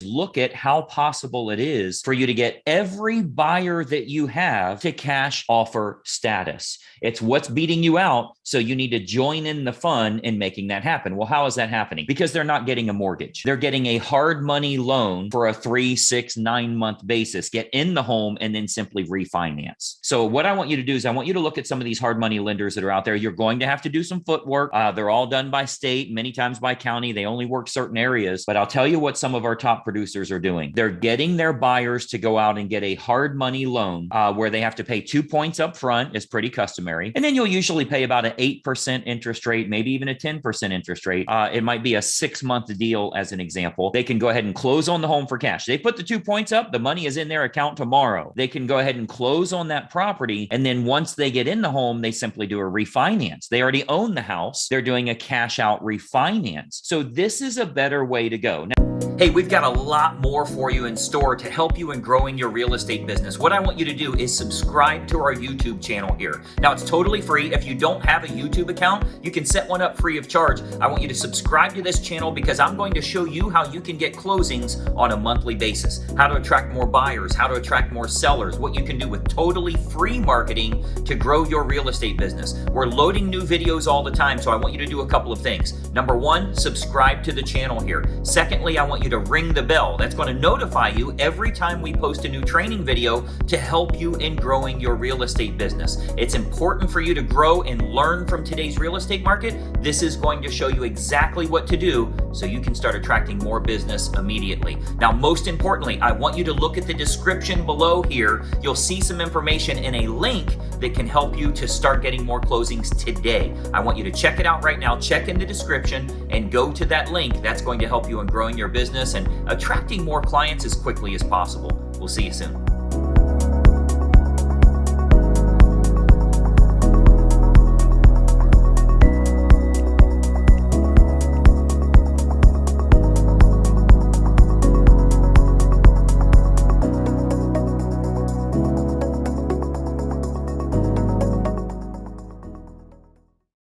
look at how possible it is for you to get every buyer that you have to cash offer status. It's what's beating you out. So you need to join in the fun in making that happen. Well, how is that happening? Because they're not getting a mortgage. They're getting a hard money loan for a 3, 6, 9-month basis, get in the home and then simply refinance. So what I want you to do is I want you to look at some of these hard money lenders that are out there. You're going to have to do some footwork. They're all done by state, many times by county. They only work certain areas, but I'll tell you what some of our top producers are doing. They're getting their buyers to go out and get a hard money loan where they have to pay 2 points up front. It's pretty customary. And then you'll usually pay about an 8% interest rate, maybe even a 10% interest rate. It might be a 6-month deal as an example. They can go ahead and close on the home for cash. They put the 2 points up, the money is in their account tomorrow. They can go ahead and close on that property. And then once they get in the home, they simply do a refinance. They already own the house. They're doing a cash out refinance. So this is a better way to go. Now, hey, we've got a lot more for you in store to help you in growing your real estate business. What I want you to do is subscribe to our YouTube channel here. Now, it's totally free. If you don't have a YouTube account, you can set one up free of charge. I want you to subscribe to this channel because I'm going to show you how you can get closings on a monthly basis, how to attract more buyers, how to attract more sellers, what you can do with totally free marketing to grow your real estate business. We're loading new videos all the time, so I want you to do a couple of things. Number one, subscribe to the channel here. Secondly, I want you to ring the bell. That's going to notify you every time we post a new training video to help you in growing your real estate business. It's important for you to grow and learn from today's real estate market. This is going to show you exactly what to do so you can start attracting more business immediately. Now, most importantly, I want you to look at the description below here. You'll see some information in a link that can help you to start getting more closings today. I want you to check it out right now. Check in the description and go to that link. That's going to help you in growing your business and attracting more clients as quickly as possible. We'll see you soon.